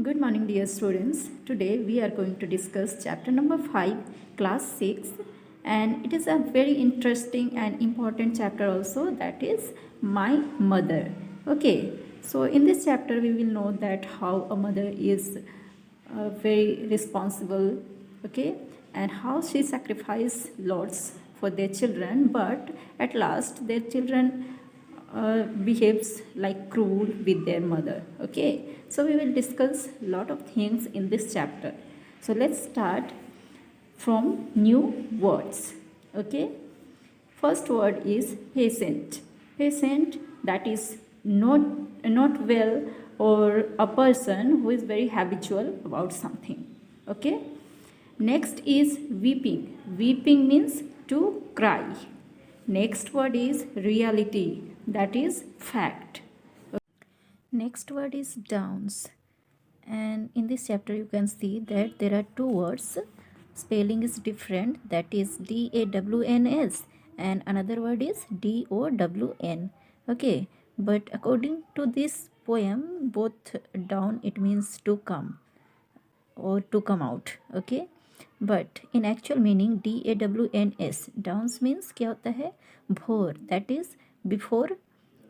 Good morning, dear students. Today we are going to discuss chapter number 5, class 6, and it is a very interesting and important chapter also, that is My Mother. Okay, so in this chapter we will know that how a mother is very responsible, okay, and how she sacrifices lots for their children, but at last their children behaves like cruel with their mother. Okay, so we will discuss lot of things in this chapter. So let's start from new words. Okay, first word is patient. Patient, that is not well, or a person who is very habitual about something. Okay, next is weeping. Weeping means to cry. Next word is reality, that is fact. Next word is downs. And in this chapter you can see that there are two words. Spelling is different, that is DAWNS, and another word is DOWN. Okay, but according to this poem, both down it means to come or to come out. Okay, but in actual meaning DAWNS, downs means क्या होता है, भोर, that is before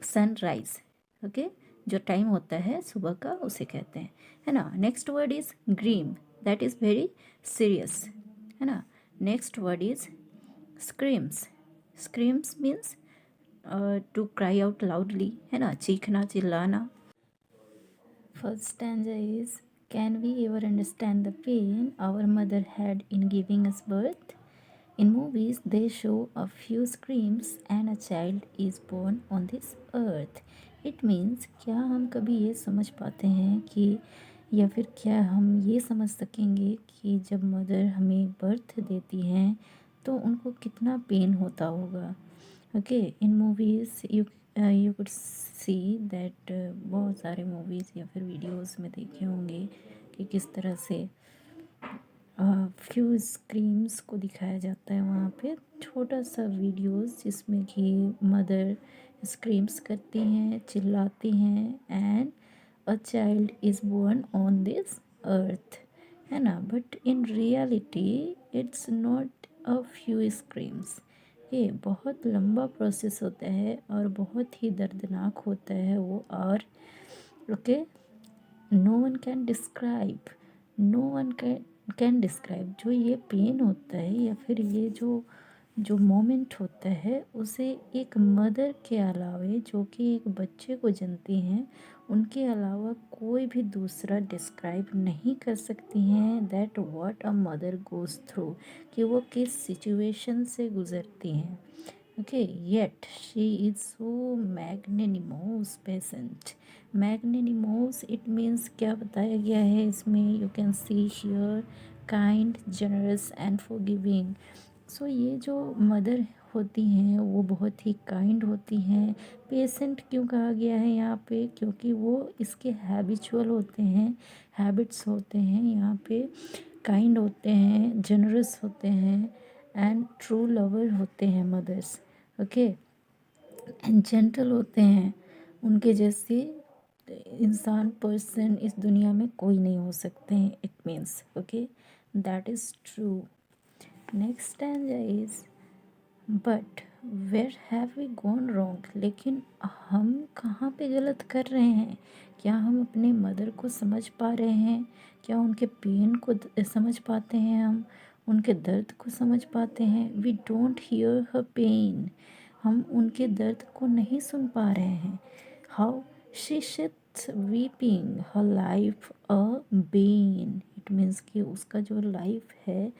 sunrise. Okay, जो time होता है सुबह का उसे कहते हैं, है ना. Next word is grim, that is very serious, है ना. Next word is screams. Screams means to cry out loudly, है ना, चीखना चिल्लाना. First stanza is, can we ever understand the pain our mother had in giving us birth? In movies, they show a few screams and a child is born on this earth. It means, क्या हम कभी ये समझ पाते हैं कि, या फिर क्या हम ये समझ सकेंगे कि जब मदर हमें बर्थ देती हैं तो उनको कितना पेन होता होगा. Okay, in movies you could see that, बहुत सारे मूवीज़ या फिर वीडियोस में देखे होंगे कि किस तरह से फ्यू स्क्रीम्स को दिखाया जाता है. वहाँ पे छोटा सा वीडियोस जिसमें कि मदर स्क्रीम्स करती हैं, चिल्लाती हैं, and a child is born on this earth, है ना. But in reality it's not a few screams. ये बहुत लंबा प्रोसेस होता है और बहुत ही दर्दनाक होता है वो. और okay, no one can describe, no one can describe जो ये पेन होता है या फिर ये जो मोमेंट होता है उसे एक मदर के अलावे, जो कि एक बच्चे को जनती हैं, उनके अलावा कोई भी दूसरा डिस्क्राइब नहीं कर सकती हैं. That what a mother goes through, कि वो किस सिचुएशन से गुज़रती हैं. Okay, yet she is so magnanimous patient. Magnanimous it means, क्या बताया गया है इसमें, you can see here, kind, generous and forgiving. So ये जो मदर होती हैं वो बहुत ही काइंड होती हैं. पेशेंट क्यों कहा गया है यहाँ पे, क्योंकि वो इसके हैबिचुअल होते हैं, हैबिट्स होते हैं यहाँ पे. काइंड होते हैं, जनरस होते हैं, एंड ट्रू लवर होते हैं मदर्स. ओके, एंड जेंटल होते हैं. उनके जैसे इंसान, पर्सन इस दुनिया में कोई नहीं हो सकते हैं. It means okay, that is true. Next stanza is, but where have we gone wrong, लेकिन हम कहाँ पे गलत कर रहे हैं. क्या हम अपने मदर को समझ पा रहे हैं, क्या उनके पेन को समझ पाते हैं, हम उनके दर्द को समझ पाते हैं. We don't hear her pain, हम उनके दर्द को नहीं सुन पा रहे हैं. How she sits weeping her life a bane. It means कि उसका जो लाइफ है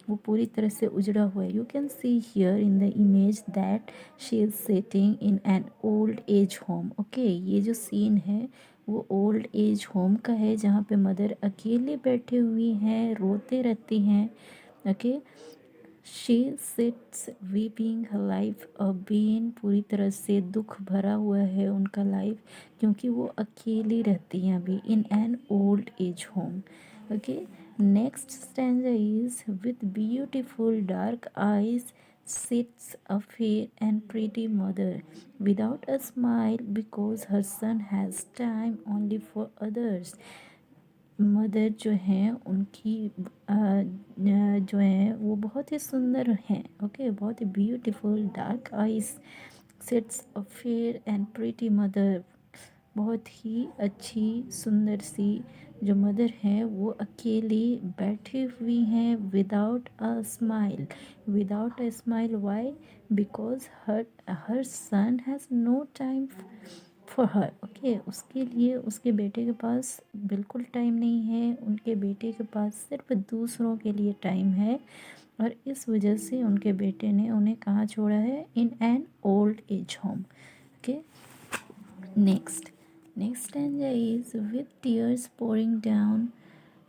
वो पूरी तरह से उजड़ा हुआ है. You can see here in the image that she is sitting in an old age home. Okay, ये जो सीन है वो ओल्ड एज होम का है जहाँ पे मदर अकेले बैठी हुई हैं, रोते रहती हैं. Okay, she sits weeping her life a bane, पूरी तरह से दुख भरा हुआ है उनका लाइफ, क्योंकि वो अकेली रहती हैं अभी इन an old age home. Okay, next stanza is, with beautiful dark eyes sits a fair and pretty mother without a smile because her son has time only for others. Mother जो हैं उनकी जो हैं वो बहुत ही सुंदर हैं, ओके, बहुत ही beautiful dark eyes sets a fair and pretty mother. बहुत ही अच्छी सुंदर सी जो मदर हैं वो अकेली बैठी हुई हैं without a smile. Without a smile why? Because her her son has no time for her, okay. उसके लिए उसके बेटे के पास बिल्कुल टाइम नहीं है, उनके बेटे के पास सिर्फ दूसरों के लिए टाइम है। और इस वजह से उनके बेटे ने उन्हें कहाँ छोड़ा है? इन an old age home, okay. Next stanza is with tears pouring down,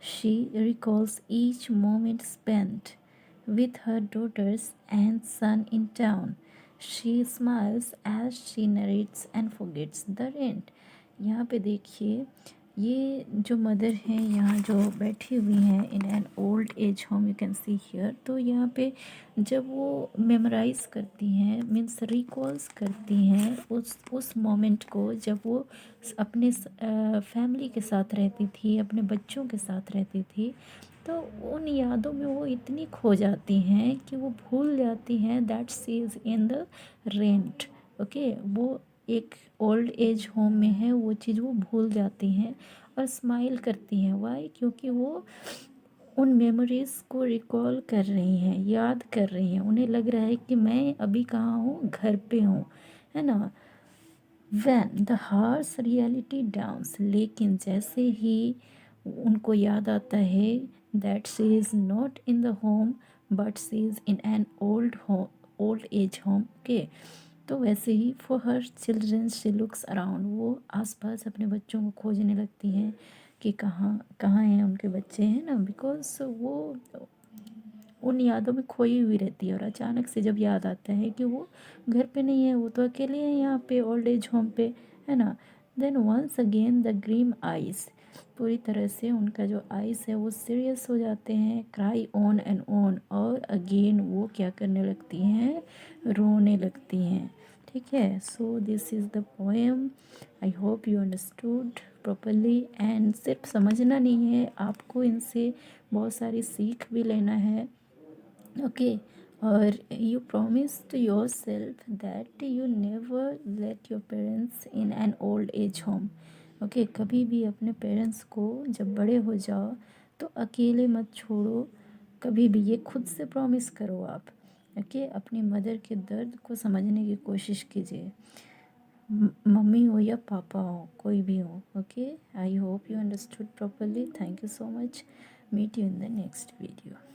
she recalls each moment spent with her daughters and son in town. She smiles as she narrates and forgets the rent. यहाँ पे देखिए, ये जो mother हैं यहाँ जो बैठी हुई हैं इन an old age home, you can see here. तो यहाँ पे जब वो मेमोराइज करती हैं, मीन्स रिकॉल्स करती हैं उस मोमेंट को जब वो अपने फैमिली के साथ रहती थी, अपने बच्चों के साथ रहती थी, तो उन यादों में वो इतनी खो जाती हैं कि वो भूल जाती हैं that she is in the rent, okay. वो एक ओल्ड एज होम में है, वो चीज़ वो भूल जाती हैं और स्माइल करती हैं। वाई? क्योंकि वो उन मेमोरीज़ को रिकॉल कर रही हैं, याद कर रही हैं। उन्हें लग रहा है कि मैं अभी कहाँ हूँ? घर पे हूँ, है ना। When the harsh reality dawns, लेकिन जैसे ही उनको याद आता है that she is not in the home but she is in an old age home, okay. तो वैसे ही for her children she looks around, वो आसपास अपने बच्चों को खोजने लगती हैं कि कहाँ कहाँ हैं उनके बच्चे, हैं ना। बिकॉज वो उन यादों में खोई हुई रहती है और अचानक से जब याद आता है कि वो घर पे नहीं है, वो तो अकेले हैं यहाँ पे ओल्ड एज होम पे, है ना। Then once again the grim eyes, पूरी तरह से उनका जो आइज है वो सीरियस हो जाते हैं, क्राई ऑन एंड ऑन, और अगेन वो क्या करने लगती हैं? रोने लगती हैं, ठीक है। So this is the poem. I hope you understood properly. And सिर्फ समझना नहीं है, आपको इनसे बहुत सारी सीख भी लेना है, ओके। और you promise to yourself that you never let your parents in an old age home, okay. कभी भी अपने पेरेंट्स को जब बड़े हो जाओ तो अकेले मत छोड़ो, कभी भी। ये खुद से प्रॉमिस करो आप, ओके। अपनी मदर के दर्द को समझने की कोशिश कीजिए, मम्मी हो या पापा हो, कोई भी हो, okay. I hope you understood properly. Thank you so much. Meet you in the next video.